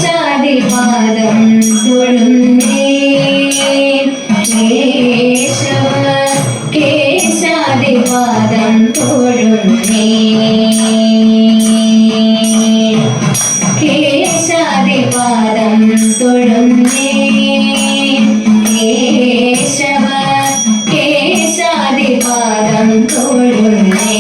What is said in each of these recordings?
കേശാദിപാദം തൊഴുന്നേ കേശവ കേശാദിപാദം തൊഴുന്നേ കേശാദിപാദം തൊഴുന്നേ കേശവ കേശാദിപാദം തൊഴുന്നേ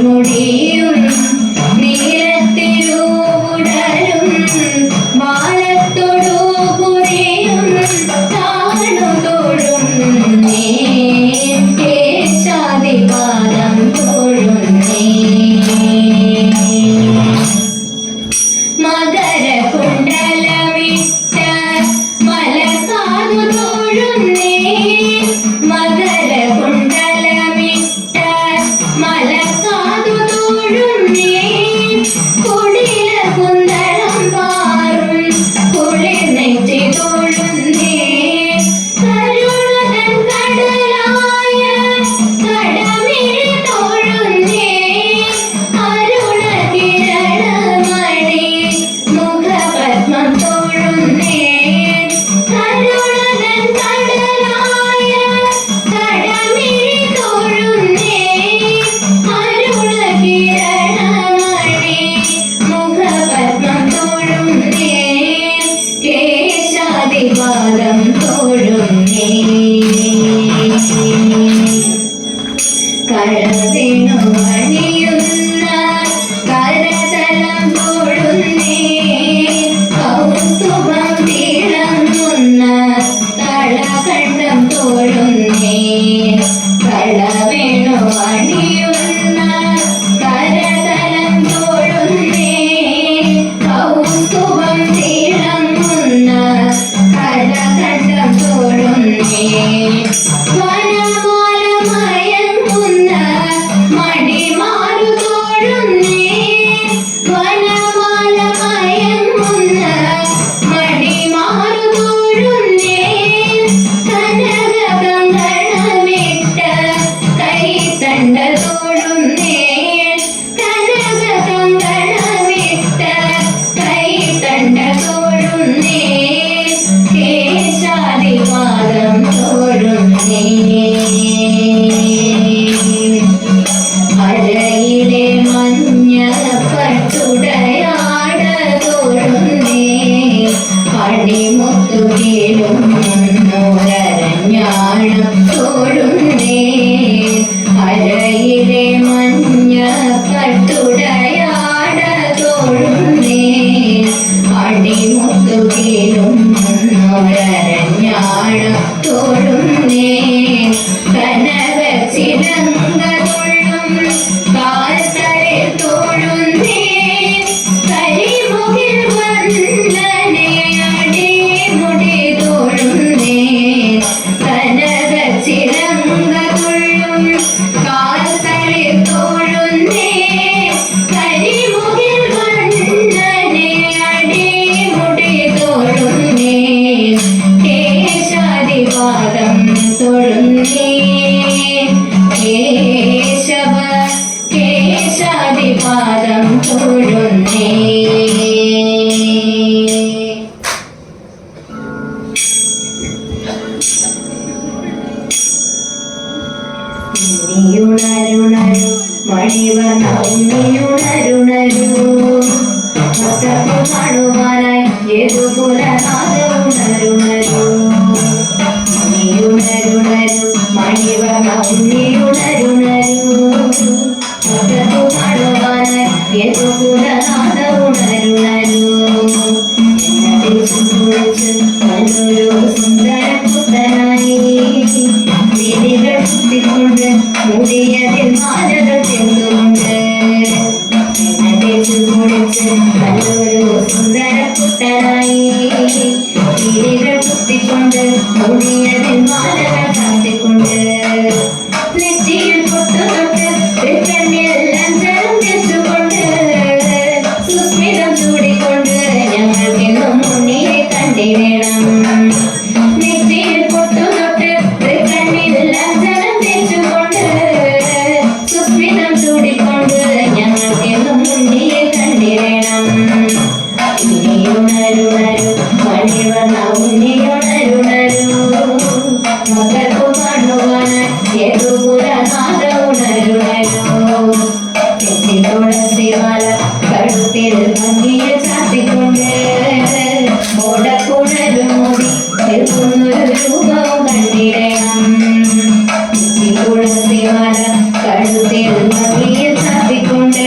മുടിയും നീലത്തിലൂടലും മാലത്തൊടു പുരയും താണു തൊഴുന്നേ കേശാദിപാദം തൊഴുന്നേ മകരകുണ്ടലമിട്ട മലക്കാതു തൊഴുന്നേ മകരകുണ്ടലമിട്ട മലക്കാതു തൊഴുന്നേ കുടില കുന്തളം പാറും കുളിർനെറ്റി തൊഴുന്നേ കരുണതൻ കടലായ കടമിഴി തൊഴുന്നേ അരുണ കിരണമണി മുഖപത്മം തൊഴുന്നേ കരുണതൻ കടലായ കടമിഴി തൊഴുന്നേ അരുണ കിരണമണി മുഖപത്മം തൊഴുന്നേ കേശാദിപാദം തൊഴുന്നേ കഴവേണു അണിയുന്ന കരതലം തൊഴുന്നേ കൗസ്തുഭം തിളങ്ങുന്ന തളകണ്ഠം തൊഴുന്നേ കഴവേണു അണിയുന്ന കരതലം തൊഴുന്നേ കൗസ്തുഭം തിളങ്ങുന്ന കരകണ്ഠം തൊഴുന്നേ വനമാല മയങ്ങുന്ന മണിമാരു തൊഴുന്നേ വനമാല മയങ്ങുന്ന മണിമാരു തൊഴുന്നേ കനക കങ്കണമിട്ട കൈത്തണ്ട തൊഴുന്നേ കനക കങ്കണമിട്ട കൈത്തണ്ട തൊഴുന്നേ കേശാദിപാദം തൊഴുന്നേ അരയിലെ മഞ്ഞ പട്ടുടയാട തൊഴുന്നേ അണിമുത്തുകേലും ഒരഞ്ഞാണം തൊഴുന്നേ അരയിലെ മഞ്ഞ പട്ടുടയാട തൊഴുന്നേ അണിമുത്തുകേലും ഒരഞ്ഞാണം തൊഴുന്നേ കനക ചിലങ്ക തൊഴും കാൽത്തളിൽ തൊഴുന്നേ കരിമുകിൽ വന്ദനെ അടിമുടി തൊഴുന്നേ കനക ചിലങ്ക തൊഴും കാൽത്തളിൽ തൊഴുന്നേ കരിമുകിൽ വന്ദനെ അടിമുടി തൊഴുന്നേ കേശാദിപാദം തൊഴുന്നേ കേശവ കേശാദിപാദം തൊഴുന്നേ ഉണരുണരു മണിവർണ്ണ ഉണ്ണിയുണരുണരു കാണുവാനായി ഏതുകുലനാദവും മണിവർണ്ണ ഉണ്ണിയുണരുണരൂ മകത്തു കാണുവാനായി യദുകുലനാഥ ഉണരുണരൂ എന്നതിൽ ചുറ്റുവിളിച്ച് നല്ലൊരു സുന്ദര പുത്രനായി വിധികൾ കുത്തിക്കൊണ്ട് മുടിയതിൽ മാലകൾ ചെന്നുകൊണ്ട് എന്നതിൽ ചുറ്റുവിളിച്ച് നല്ലൊരു സുന്ദര പുത്രനായി വിധികൾ കുത്തിക്കൊണ്ട് മുടിയതിൽ മാലകൾ കാത്തിക്കൊണ്ട് നെറ്റിയിൽ പൊട്ടുതൊട്ട് തൃക്കണ്ണിൽ അഞ്ചരം തെച്ചുകൊണ്ട് സുസ്മിതം ചൂടിക്കൊണ്ട് ഞങ്ങൾക്കെന്നും ഉണ്ണിയെ കണ്ടിടണം നെറ്റിയിൽ പൊട്ടുതൊട്ട് തൃക്കണ്ണിൽ അഞ്ചരം തെച്ചുകൊണ്ട് സുസ്മിതം ചൂടിക്കൊണ്ട് ഞങ്ങൾക്കെന്നും ഉണ്ണിയെ കണ്ടിടണം ഉണ്ണിയുണരുണരു മണിവർണ്ണ ഉണ്ണിയുണരുണരു മകൾക്കു കാണുവാനായി യദുകുലനാഥ ഉണരുണരു തുളസിമാല കഴുത്തിൽ ഭംഗിയിൽ ചാത്തിക്കൊണ്ട് ഓടക്കുണരു മുടി നിൽക്കുന്നൊരു രൂപവും കണ്ടിടണം തുളസിമാല കഴുത്തിൽ ഭംഗിയിൽ ചാത്തിക്കൊണ്ട്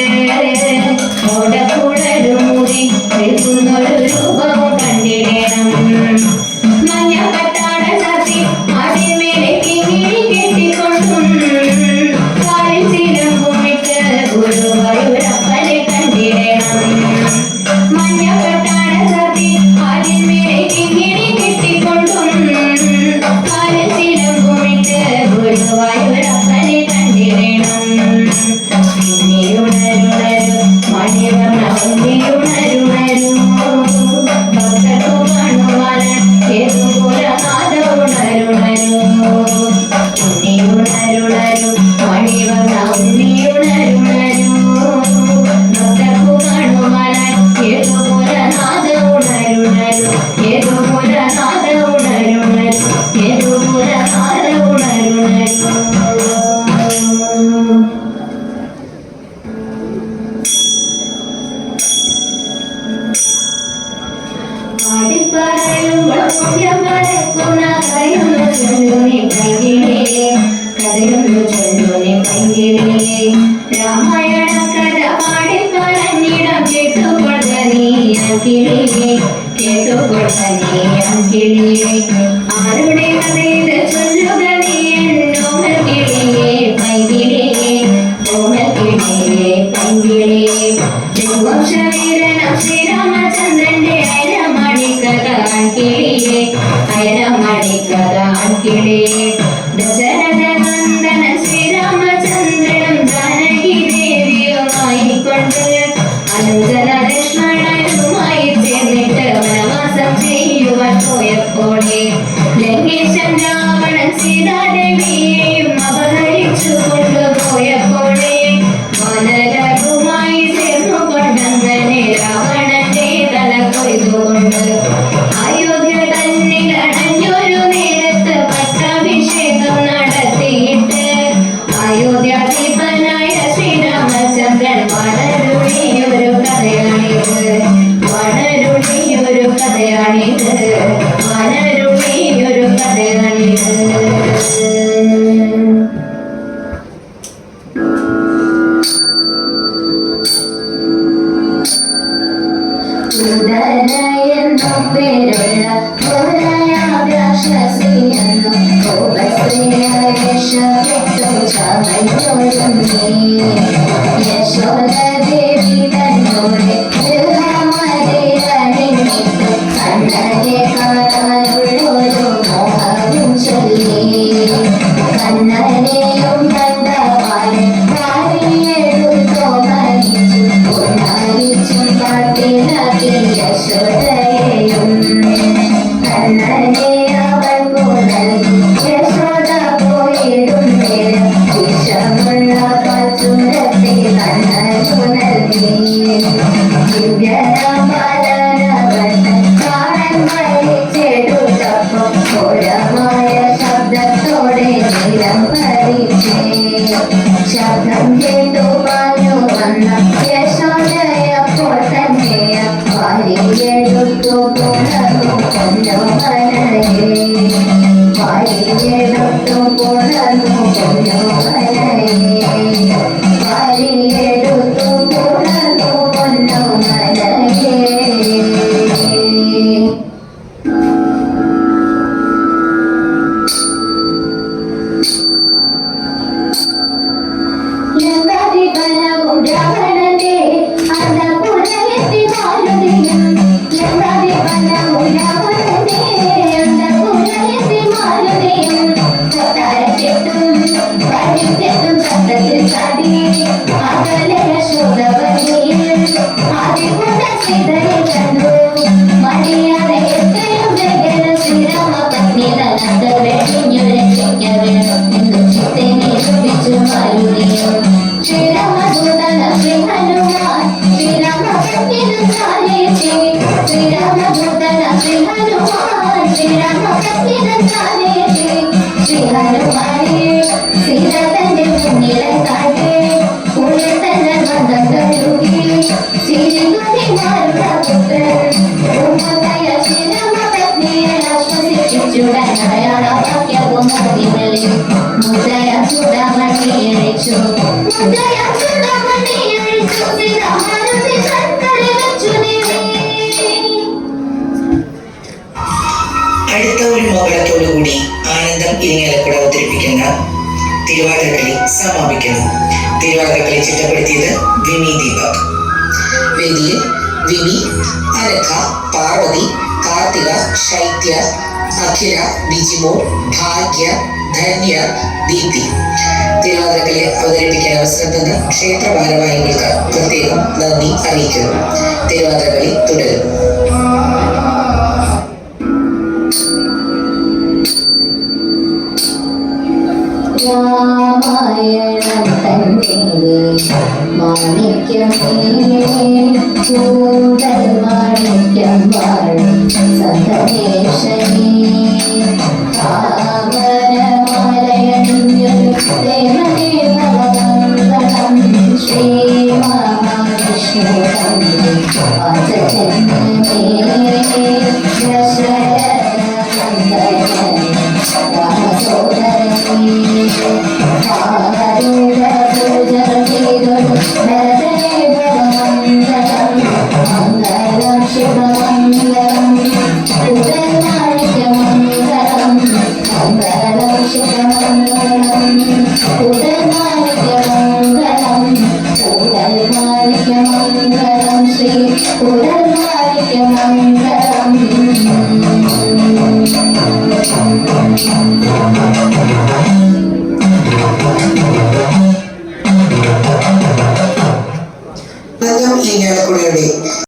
ഓടക്കുണരു മുടി നിൽക്കുന്നൊരു രൂപവും കണ്ടിടണം മഞ്ഞ പട്ടാട ചാത്തി അതിന്മേലെ കിങ്ങിണി കെട്ടിക്കൊണ്ടും കാലിൽ ചിലമ്പുമിട്ട് ഗുരുവായൂരപ്പനെ കണ്ടിടണം മഞ്ഞ പട്ടാട ചാത്തി അതിന്മേലെ കിങ്ങിണി കെട്ടിക്കൊണ്ടും കാലിൽ ചിലമ്പുമിട്ട് ഗുരുവായൂരപ്പനെ കണ്ടിടണം ഉണ്ണിയുണരുണരു മണിവർണ്ണ ഉണ്ണിയുണരുണരു ഭക്തർക്കു കാണുവാനായി യദുകുലനാഥ ഉണരുണരു ഉണ്ണിയുണരുണരു മണിവർണ്ണ ഉണ്ണിയുണരുണരു ഭക്തർക്കു കാണുവാനായി യദുകുലനാഥ ഉണരുണരു യദുകുലനാഥ ഉണരുണരു യദുകുലനാഥ ഉണരുണരു പാടിപ്പറയുമ്പോൾ പുണ്യം വരക്കുന്ന കഥയൊന്നു ചൊല്ലുനി പൈങ്കിളിയെ കഥയൊന്നു ചൊല്ലുനി പൈങ്കിളിയെ രാമായണ കഥ പാടിപ്പറഞ്ഞിടം കേട്ടുകൊണ്ട നീ അങ്കിളിയെ കേട്ടുകൊണ്ട നീ അങ്കിളിയെ ആരുടെ കഥയിൽ ചൊല്ലുക നീ എന്നോമൽ കിളിയെ പൈങ്കിളിയെ ഓമൽ കിളിയെ പൈങ്കിളിയെ വംശവീരനം ശ്രീരാമചന്ദ്രന്റെ അയരമണിക്കഥ അങ്കിളിയെ അയരമണിക്കഥ അങ്കിളിയെ ദശരഥ നന്ദന ശ്രീരാമചന്ദ്രനും ജാനകി ദേവിയുമായിക്കൊണ്ട് അനുജന ലക്ഷ്മണനുമായി ചേർന്നിട്ട് വനവാസം ചെയ്യുവാൻ പോയപ്പോഴേ ലങ്കേശൻ രാവണൻ സീതാദേവിയെയും അപഹരിച്ചു കൊണ്ടുപോയപ്പോഴേ വാനരരുമായി ചേർന്നുകൊണ്ടങ്ങനെ രാവണന്റെ തല കൊയ്തുകൊണ്ട് അയോധ്യ തന്നിൽ അടഞ്ഞൊരു നേരത്ത് പട്ടാഭിഷേകം നടത്തിയിട്ട് അയോധ്യാധിപനായ ശ്രീരാമചന്ദ്രൻ വളരുണിയൊരു കഥയാണിത് വളരുണിയൊരു കഥയാണിത് വളരുണിയൊരു കഥയാണിത് ഉദരയെന്നും പേരുള്ള രാക്ഷസിയെന്നും ഉപസ്ത്രീയവേഷപ്പെട്ടു ചമഞ്ഞൊരുങ്ങി യശോദദേവി തന്നോട് ഗൃഹമതിലണിഞ്ഞിട്ടു കണ്ണനെ കാണാനുള്ളൊരു മോഹവും ചൊല്ലി കണ്ണനെയും കണ്ടവാനെ ഭാര്യയെടുത്തോ മരിച്ചു ഉണരിച്ചും കാട്ടിലാക്കി യശോദയെയും കണ്ണനെ അവൾക്കു നൽകി യശോദ പോയിടും നേരം വിഷമുള്ള പച്ചുരത്തെ കണ്ണനു നൽകി ശ്രീ ഹനുമാനെ സീത തന്റെ മുന്നിലെ കാട്ടേ ഉള്ളിൽ തന്നെ വന്നൂകി ചിരിതുണി മാറുന്ന പുത്രൻ ഉമ്മതയ ശിരമപത്നിയെ ആശ്വസിപ്പിച്ചുടനായ വാക്യവും അതിനല്ലേ മുദ്രയ ചൂടമണിയഴിച്ചു മുദ്രയ ചൂടമണിയഴിച്ചു സീതാമാരുതി ശങ്കരി വെച്ചു നീ. അടുത്ത ഒരു മകളത്തോടുകൂടി ആനന്ദം ഇരിങ്ങാലക്കുട അവതരിപ്പിക്കുന്ന തിരുവാതിരക്കളി സമാപിക്കുന്നു. തിരുവാതിരക്കളി ചിട്ടപ്പെടുത്തിയത് വിമി ദീപക്. വേദിയിൽ വിമി, അനഘ, പാർവതി, കാർത്തിക, ശൈത്യ, അഖില, ബിജിമോൾ, ഭാഗ്യ, ധന്യ, ദീപ്തി. തിരുവാതിരക്കളി അവതരിപ്പിക്കാൻ അവസരം തന്ന ക്ഷേത്ര ഭാരവാഹികൾക്ക് പ്രത്യേകം നന്ദി അറിയിക്കുന്നു. തിരുവാതിരക്കളി തുടരും. രാമായണം തന്റെ മാണിക്യമേ കൂടൽ മാണിക്യം വാഴും സന്ദേശനേ താമരമാലയണിഞ്ഞൊരു ദേവനേ ഭഗവന്തം ശ്രീ മഹാവിഷ്ണു വാചകന്യമേ ദശരഥനന്ദനേ രാമസോദരനേ ശ്രീ